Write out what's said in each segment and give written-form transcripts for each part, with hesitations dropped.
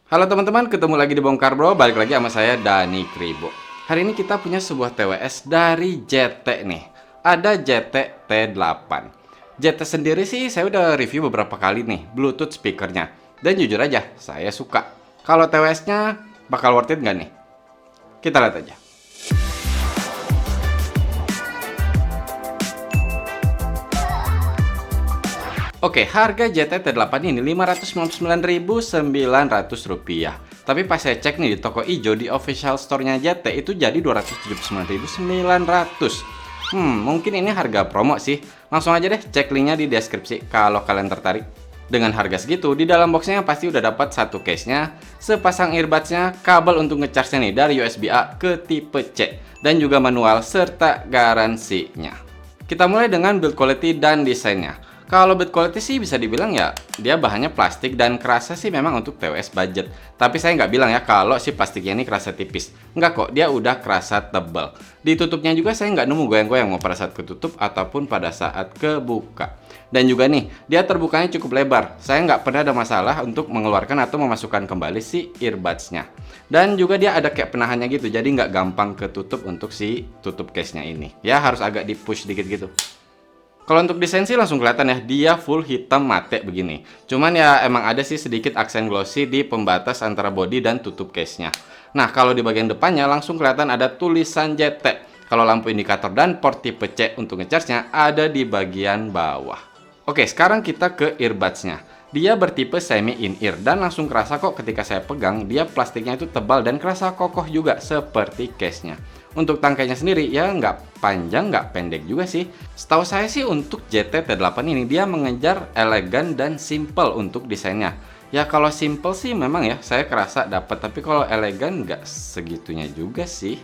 Halo teman-teman, ketemu lagi di Bongkar Bro, balik lagi sama saya Dani Kribo. Hari ini kita punya sebuah TWS dari JT nih. Ada JT T8. JT sendiri sih saya udah review beberapa kali nih, Bluetooth speakernya. Dan jujur aja, saya suka. Kalau TWS-nya bakal worth it nggak nih? Kita lihat aja. Oke, harga JT T8 ini Rp599.900. Tapi pas saya cek nih di toko ijo di official store-nya JT itu jadi Rp279.900. Mungkin ini harga promo sih. Langsung aja deh cek linknya di deskripsi kalau kalian tertarik. Dengan harga segitu, di dalam boxnya pasti udah dapat satu case-nya, sepasang earbuds-nya, kabel untuk ngecharge-nya nih dari USB A ke tipe C, dan juga manual serta garansinya. Kita mulai dengan build quality dan desainnya. Kalau build quality sih bisa dibilang ya dia bahannya plastik dan kerasa sih memang untuk TWS budget. Tapi saya nggak bilang ya kalau si plastiknya ini kerasa tipis. Nggak kok, dia udah kerasa tebal. Ditutupnya juga saya nggak nemu goyang-goyang mau pada saat ketutup ataupun pada saat kebuka. Dan juga nih, dia terbukanya cukup lebar. Saya nggak pernah ada masalah untuk mengeluarkan atau memasukkan kembali si earbuds-nya. Dan juga dia ada kayak penahannya gitu, jadi nggak gampang ketutup untuk si tutup case-nya ini. Ya harus agak di-push dikit gitu. Kalau untuk desain sih langsung kelihatan ya, dia full hitam mate begini. Cuman ya emang ada sih sedikit aksen glossy di pembatas antara body dan tutup case-nya. Nah, kalau di bagian depannya langsung kelihatan ada tulisan JT. Kalau lampu indikator dan port tipe C untuk ngecharge-nya ada di bagian bawah. Oke, sekarang kita ke earbuds-nya. Dia bertipe semi in-ear dan langsung kerasa kok ketika saya pegang, dia plastiknya itu tebal dan kerasa kokoh juga seperti case-nya. Untuk tangkainya sendiri ya nggak panjang nggak pendek juga sih. Setahu saya sih untuk JT T8 ini dia mengejar elegan dan simple untuk desainnya. Ya kalau simple sih memang ya saya kerasa dapat, tapi kalau elegan nggak segitunya juga sih.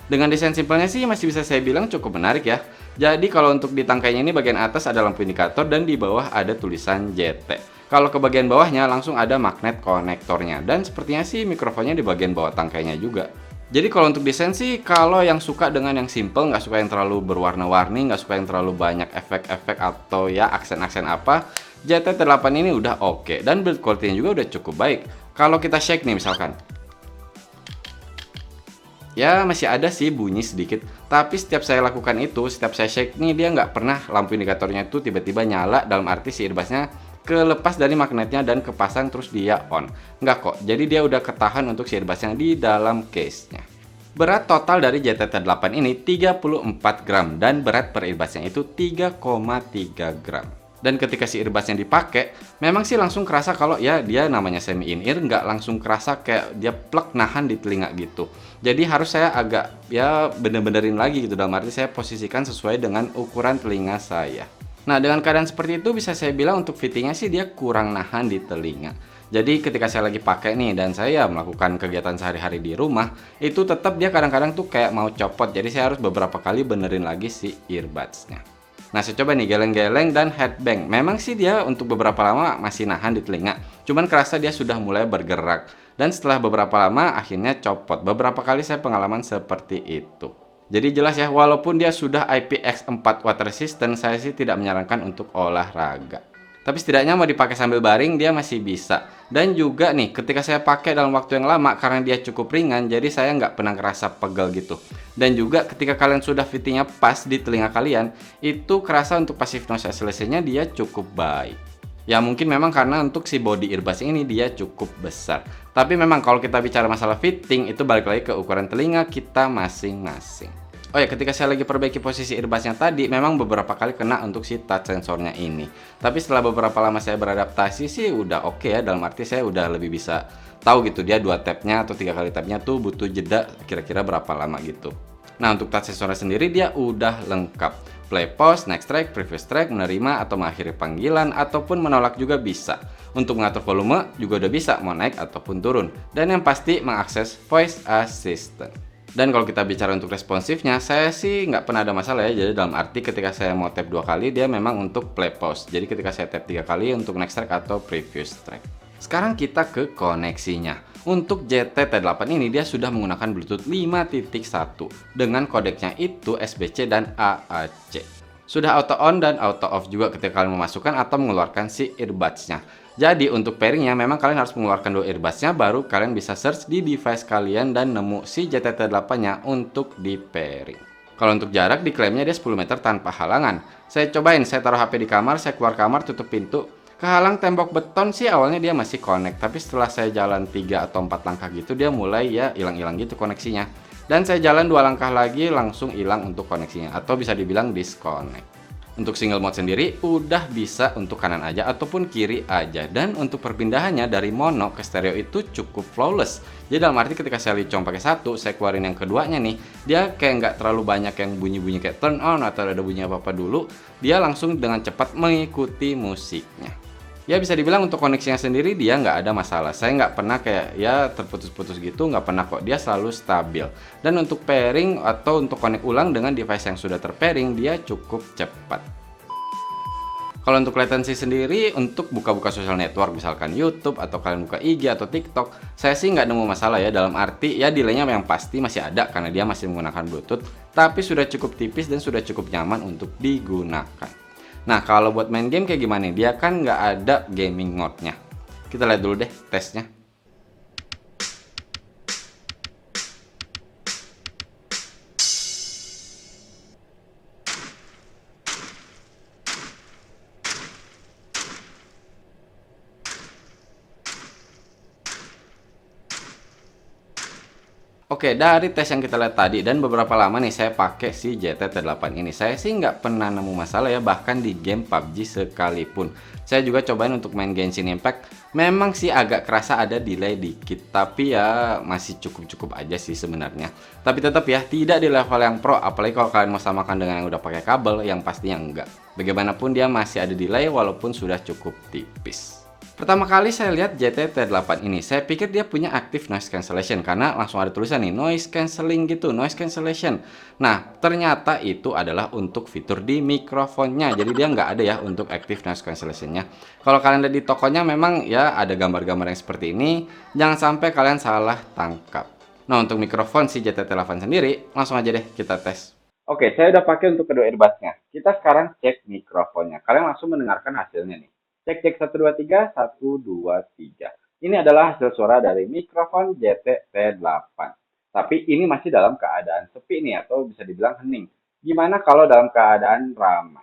Dengan desain simpelnya sih masih bisa saya bilang cukup menarik ya. Jadi kalau untuk di tangkainya ini bagian atas ada lampu indikator dan di bawah ada tulisan JT. Kalau ke bagian bawahnya langsung ada magnet konektornya dan sepertinya sih mikrofonnya di bagian bawah tangkainya juga. Jadi kalau untuk desain sih, kalau yang suka dengan yang simple, nggak suka yang terlalu berwarna-warni, nggak suka yang terlalu banyak efek-efek atau ya aksen-aksen apa, JT T8 ini udah oke. Dan build quality-nya juga udah cukup baik. Kalau kita shake nih misalkan, ya masih ada sih bunyi sedikit. Tapi setiap saya lakukan itu, setiap saya shake nih, dia nggak pernah lampu indikatornya itu tiba-tiba nyala, dalam arti si earbudsnya kelepas dari magnetnya dan kepasang terus dia on. Nggak kok, jadi dia udah ketahan untuk si earbudsnya di dalam case-nya. Berat total dari JT T8 ini 34 gram dan berat per earbudsnya itu 3,3 gram. Dan ketika si earbudsnya dipakai, memang sih langsung kerasa kalau ya dia namanya semi in-ear, nggak langsung kerasa kayak dia plek nahan di telinga gitu. Jadi harus saya agak ya bener-benerin lagi gitu, dalam arti saya posisikan sesuai dengan ukuran telinga saya. Nah, dengan keadaan seperti itu bisa saya bilang untuk fittingnya sih dia kurang nahan di telinga. Jadi ketika saya lagi pakai nih dan saya melakukan kegiatan sehari-hari di rumah, itu tetap dia kadang-kadang tuh kayak mau copot. Jadi saya harus beberapa kali benerin lagi si earbuds-nya. Nah, saya coba nih geleng-geleng dan headbang. Memang sih dia untuk beberapa lama masih nahan di telinga. Cuman kerasa dia sudah mulai bergerak. Dan setelah beberapa lama akhirnya copot. Beberapa kali saya pengalaman seperti itu. Jadi jelas ya, walaupun dia sudah IPX4 water resistant, saya sih tidak menyarankan untuk olahraga. Tapi setidaknya mau dipakai sambil baring, dia masih bisa. Dan juga nih, ketika saya pakai dalam waktu yang lama, karena dia cukup ringan, jadi saya nggak pernah ngerasa pegel gitu. Dan juga ketika kalian sudah fittingnya pas di telinga kalian, itu kerasa untuk passive noise cancellation-nya dia cukup baik. Ya mungkin memang karena untuk si body earbuds ini dia cukup besar. Tapi memang kalau kita bicara masalah fitting, itu balik lagi ke ukuran telinga kita masing-masing. Oh ya, ketika saya lagi perbaiki posisi earbudsnya tadi, memang beberapa kali kena untuk si touch sensornya ini. Tapi setelah beberapa lama saya beradaptasi sih udah oke ya, dalam arti saya udah lebih bisa tahu gitu dia 2 tap-nya atau 3 kali tap-nya tuh butuh jeda kira-kira berapa lama gitu. Nah, untuk touch sensornya sendiri dia udah lengkap. Play, pause, next track, previous track, menerima atau mengakhiri panggilan ataupun menolak juga bisa. Untuk mengatur volume juga udah bisa, mau naik ataupun turun. Dan yang pasti mengakses voice assistant. Dan kalau kita bicara untuk responsifnya, saya sih nggak pernah ada masalah ya. Jadi dalam arti ketika saya mau tap 2 kali, dia memang untuk play pause. Jadi ketika saya tap 3 kali untuk next track atau previous track. Sekarang kita ke koneksinya. Untuk JT T8 ini dia sudah menggunakan Bluetooth 5.1 dengan kodeknya itu SBC dan AAC. Sudah auto on dan auto off juga ketika kalian memasukkan atau mengeluarkan si earbuds-nya. Jadi untuk pairingnya memang kalian harus mengeluarkan dua earbudsnya, baru kalian bisa search di device kalian dan nemu si JTT8-nya untuk di pairing. Kalau untuk jarak diklaimnya dia 10 meter tanpa halangan. Saya cobain, saya taruh HP di kamar, saya keluar kamar, tutup pintu. Kehalang tembok beton sih awalnya dia masih connect, tapi setelah saya jalan 3 atau 4 langkah gitu dia mulai ya hilang-hilang gitu koneksinya. Dan saya jalan 2 langkah lagi langsung hilang untuk koneksinya, atau bisa dibilang disconnect. Untuk single mode sendiri udah bisa untuk kanan aja ataupun kiri aja, dan untuk perpindahannya dari mono ke stereo itu cukup flawless. Jadi dalam arti ketika saya licong pakai satu, saya keluarin yang keduanya nih, dia kayak nggak terlalu banyak yang bunyi-bunyi kayak turn on atau ada bunyi apa-apa dulu, dia langsung dengan cepat mengikuti musiknya. Ya bisa dibilang untuk koneksinya sendiri dia nggak ada masalah. Saya nggak pernah kayak ya terputus-putus gitu, nggak pernah kok. Dia selalu stabil. Dan untuk pairing atau untuk connect ulang dengan device yang sudah terpairing, dia cukup cepat. Kalau untuk latency sendiri, untuk buka-buka social network, misalkan YouTube atau kalian buka IG atau TikTok, saya sih nggak nemu masalah ya. Dalam arti ya delaynya yang pasti masih ada karena dia masih menggunakan Bluetooth, tapi sudah cukup tipis dan sudah cukup nyaman untuk digunakan. Nah, kalau buat main game kayak gimana nih? Dia kan nggak ada gaming mode-nya. Kita lihat dulu deh tesnya. Oke, dari tes yang kita lihat tadi dan beberapa lama nih saya pakai si JTT8 ini, saya sih nggak pernah nemu masalah ya, bahkan di game PUBG sekalipun. Saya juga cobain untuk main Genshin Impact, memang sih agak kerasa ada delay dikit, tapi ya masih cukup-cukup aja sih sebenarnya. Tapi tetap ya, tidak di level yang pro, apalagi kalau kalian mau samakan dengan yang udah pakai kabel, yang pastinya enggak. Bagaimanapun dia masih ada delay walaupun sudah cukup tipis. Pertama kali saya lihat JTT8 ini, saya pikir dia punya active noise cancellation karena langsung ada tulisan nih noise cancelling gitu, noise cancellation. Nah, ternyata itu adalah untuk fitur di mikrofonnya. Jadi dia nggak ada ya untuk active noise cancellationnya. Kalau kalian lihat di tokonya memang ya ada gambar-gambar yang seperti ini. Jangan sampai kalian salah tangkap. Nah, untuk mikrofon si JTT8 sendiri, langsung aja deh kita tes. Oke, saya udah pakai untuk kedua earbudsnya. Kita sekarang cek mikrofonnya. Kalian langsung mendengarkan hasilnya nih. Cek 1 2 3 1 2 3. Ini adalah hasil suara dari mikrofon JTT8. Tapi ini masih dalam keadaan sepi nih atau bisa dibilang hening. Gimana kalau dalam keadaan ramai?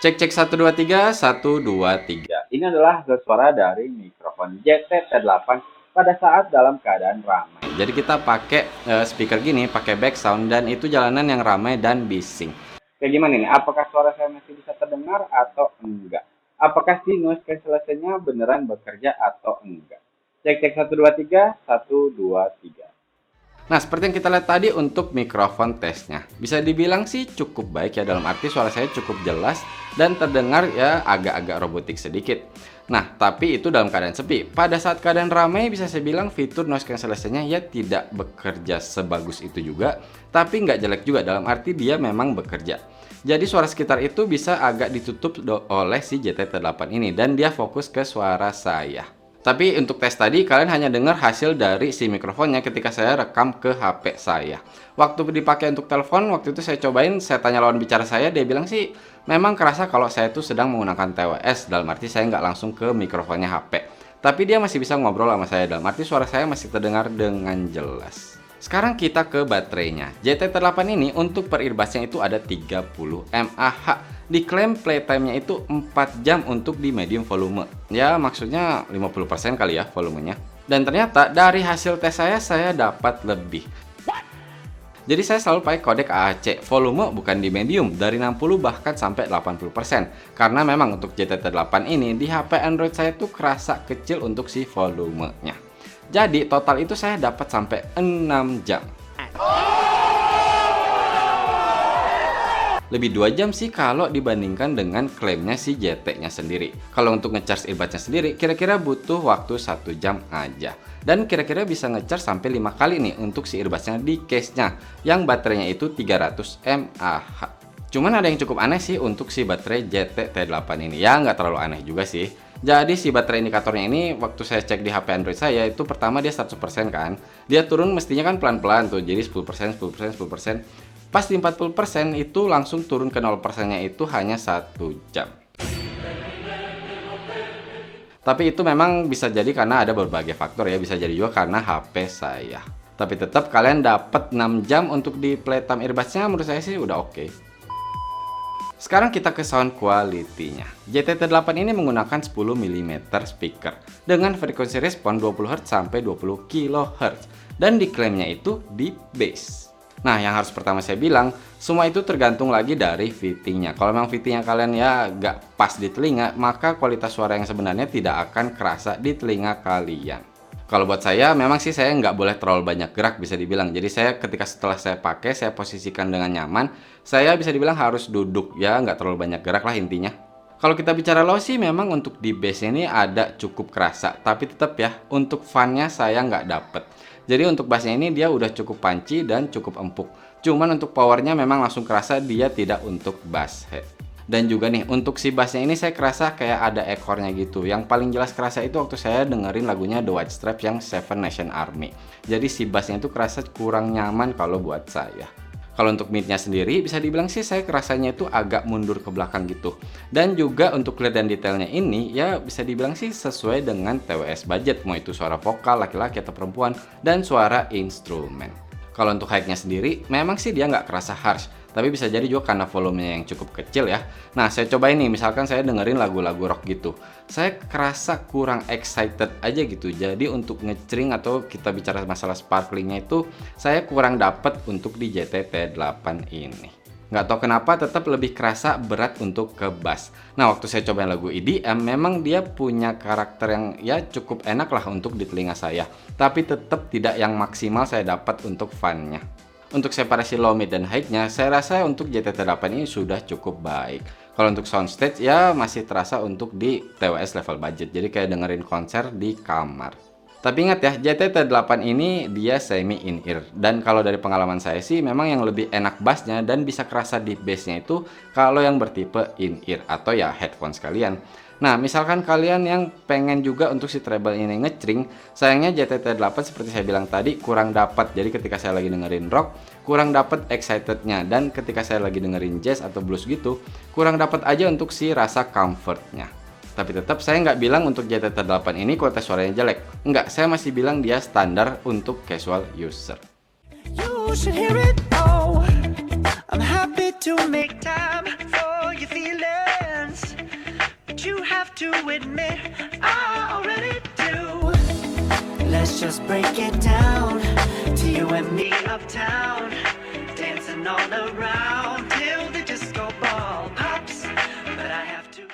Cek 1 2 3 1 2 3. Ini adalah hasil suara dari mikrofon JTT8 pada saat dalam keadaan ramai. Jadi kita pakai speaker gini, pakai back sound, dan itu jalanan yang ramai dan bising. Kayak gimana nih? Apakah suara saya masih bisa terdengar atau enggak? Apakah si noise cancellation-nya beneran bekerja atau enggak? Cek 1 2 3 1 2 3. Nah, seperti yang kita lihat tadi untuk mikrofon tesnya, bisa dibilang sih cukup baik ya, dalam arti suara saya cukup jelas dan terdengar ya agak-agak robotik sedikit. Nah, tapi itu dalam keadaan sepi. Pada saat keadaan ramai bisa saya bilang fitur noise cancellation-nya ya tidak bekerja sebagus itu juga, tapi nggak jelek juga, dalam arti dia memang bekerja. Jadi suara sekitar itu bisa agak ditutup oleh si JTT8 ini dan dia fokus ke suara saya. Tapi untuk tes tadi kalian hanya dengar hasil dari si mikrofonnya ketika saya rekam ke HP saya. Waktu dipakai untuk telepon, waktu itu saya cobain, saya tanya lawan bicara saya, dia bilang sih memang kerasa kalau saya itu sedang menggunakan TWS, dalam arti saya nggak langsung ke mikrofonnya HP. Tapi dia masih bisa ngobrol sama saya, dalam arti suara saya masih terdengar dengan jelas. Sekarang kita ke baterainya. JTT8 ini untuk per earbudsnya itu ada 30 mAh. Diklaim playtime-nya itu 4 jam untuk di medium volume. Ya maksudnya 50% kali ya volumenya. Dan ternyata dari hasil tes saya dapat lebih. Jadi saya selalu pakai kodek AAC, volume bukan di medium, dari 60 bahkan sampai 80%. Karena memang untuk JTT8 ini di HP Android saya tuh kerasa kecil untuk si volumenya. Jadi total itu saya dapat sampai 6 jam. Lebih 2 jam sih kalau dibandingkan dengan klaimnya si JT-nya sendiri. Kalau untuk ngecharge earbudsnya sendiri kira-kira butuh waktu 1 jam aja. Dan kira-kira bisa ngecharge sampai 5 kali nih untuk si earbudsnya di case-nya yang baterainya itu 300 mAh. Cuman ada yang cukup aneh sih untuk si baterai JTT8 ini. Ya nggak terlalu aneh juga sih. Jadi si baterai indikatornya ini waktu saya cek di HP Android saya itu pertama dia 100% kan. Dia turun mestinya kan pelan-pelan tuh. Jadi 10%, 10%, 10%. Pas di 40% itu langsung turun ke 0%-nya itu hanya 1 jam. Tapi itu memang bisa jadi karena ada berbagai faktor ya, bisa jadi juga karena HP saya. Tapi tetap kalian dapat 6 jam untuk di playtime earbudsnya, menurut saya sih udah oke. Sekarang kita ke sound quality-nya. JTT8 ini menggunakan 10 mm speaker dengan frekuensi respon 20 Hz sampai 20 kHz dan diklaimnya itu deep bass. Nah, yang harus pertama saya bilang, semua itu tergantung lagi dari fittingnya. Kalau memang fittingnya kalian ya gak pas di telinga, maka kualitas suara yang sebenarnya tidak akan kerasa di telinga kalian. Kalau buat saya, memang sih saya nggak boleh terlalu banyak gerak bisa dibilang. Jadi saya ketika setelah saya pakai, saya posisikan dengan nyaman, saya bisa dibilang harus duduk ya, nggak terlalu banyak gerak lah intinya. Kalau kita bicara low sih memang untuk di bass ini ada cukup kerasa, tapi tetap ya untuk fun-nya saya nggak dapet. Jadi untuk bassnya ini dia udah cukup punchy dan cukup empuk. Cuman untuk powernya memang langsung kerasa dia tidak untuk bass head. Dan juga nih untuk si bassnya ini saya kerasa kayak ada ekornya gitu. Yang paling jelas kerasa itu waktu saya dengerin lagunya The White Stripes yang Seven Nation Army. Jadi si bassnya itu kerasa kurang nyaman kalau buat saya. Kalau untuk midnya sendiri bisa dibilang sih saya kerasanya itu agak mundur ke belakang gitu. Dan juga untuk clear dan detailnya ini ya bisa dibilang sih sesuai dengan TWS budget. Mau itu suara vokal laki-laki atau perempuan dan suara instrumen. Kalau untuk high-nya sendiri memang sih dia nggak kerasa harsh. Tapi bisa jadi juga karena volumenya yang cukup kecil ya. Nah, saya coba ini, misalkan saya dengerin lagu-lagu rock gitu. Saya kerasa kurang excited aja gitu. Jadi untuk ngecering atau kita bicara masalah sparklingnya itu, saya kurang dapet untuk di JTT8 ini. Nggak tahu kenapa tetap lebih kerasa berat untuk ke bass. Nah, waktu saya cobain lagu EDM, memang dia punya karakter yang ya cukup enak lah untuk di telinga saya. Tapi tetap tidak yang maksimal saya dapat untuk fun-nya. Untuk separasi low, mid, dan high-nya, saya rasa untuk JTT8 ini sudah cukup baik. Kalau untuk soundstage, ya masih terasa untuk di TWS level budget. Jadi kayak dengerin konser di kamar. Tapi ingat ya, JTT8 ini dia semi in-ear. Dan kalau dari pengalaman saya sih, memang yang lebih enak bassnya dan bisa kerasa di bassnya itu kalau yang bertipe in-ear atau ya headphone sekalian. Nah, misalkan kalian yang pengen juga untuk si treble ini ngecring, sayangnya JTT8 seperti saya bilang tadi kurang dapat. Jadi ketika saya lagi dengerin rock, kurang dapat excitednya. Dan ketika saya lagi dengerin jazz atau blues gitu, kurang dapat aja untuk si rasa comfortnya. Tapi tetap saya nggak bilang untuk JTT8 ini kualitas suaranya jelek. Nggak, saya masih bilang dia standar untuk casual user. You should hear it all. I'm happy to make time for your feelings. You have to admit I already do. Let's just break it down to you and me uptown, dancing all around till the disco ball pops. But I have to.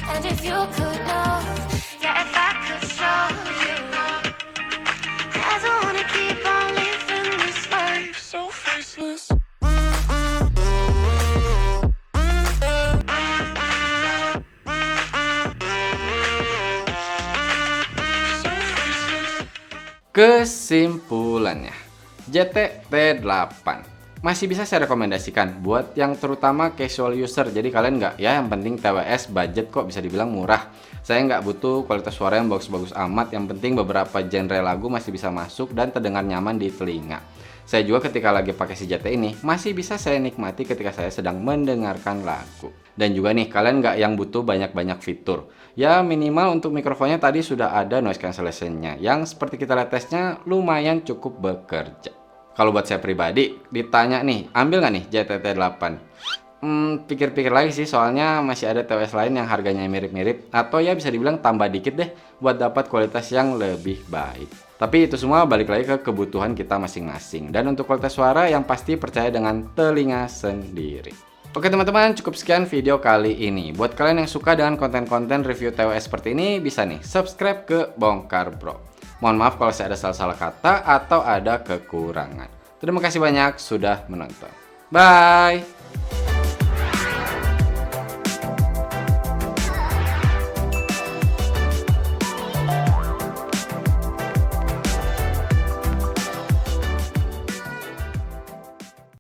And if you could know, yeah, if I could show you, I don't wanna keep on living this life so faceless. Kesimpulannya, JTT8 masih bisa saya rekomendasikan buat yang terutama casual user. Jadi kalian nggak ya, yang penting TWS budget kok bisa dibilang murah. Saya nggak butuh kualitas suara yang bagus-bagus amat. Yang penting beberapa genre lagu masih bisa masuk dan terdengar nyaman di telinga. Saya juga ketika lagi pakai si JT ini masih bisa saya nikmati ketika saya sedang mendengarkan lagu. Dan juga nih, kalian nggak yang butuh banyak-banyak fitur. Ya minimal untuk mikrofonnya tadi sudah ada noise cancellation-nya yang seperti kita lihat tesnya lumayan cukup bekerja. Kalau buat saya pribadi, ditanya nih, ambil nggak nih JTT8? Pikir-pikir lagi sih, soalnya masih ada TWS lain yang harganya mirip-mirip. Atau ya bisa dibilang tambah dikit deh, buat dapat kualitas yang lebih baik. Tapi itu semua balik lagi ke kebutuhan kita masing-masing. Dan untuk kualitas suara yang pasti percaya dengan telinga sendiri. Oke teman-teman, cukup sekian video kali ini. Buat kalian yang suka dengan konten-konten review TWS seperti ini, bisa nih subscribe ke Bongkar Bro. Mohon maaf kalau saya ada salah-salah kata atau ada kekurangan. Terima kasih banyak sudah menonton. Bye!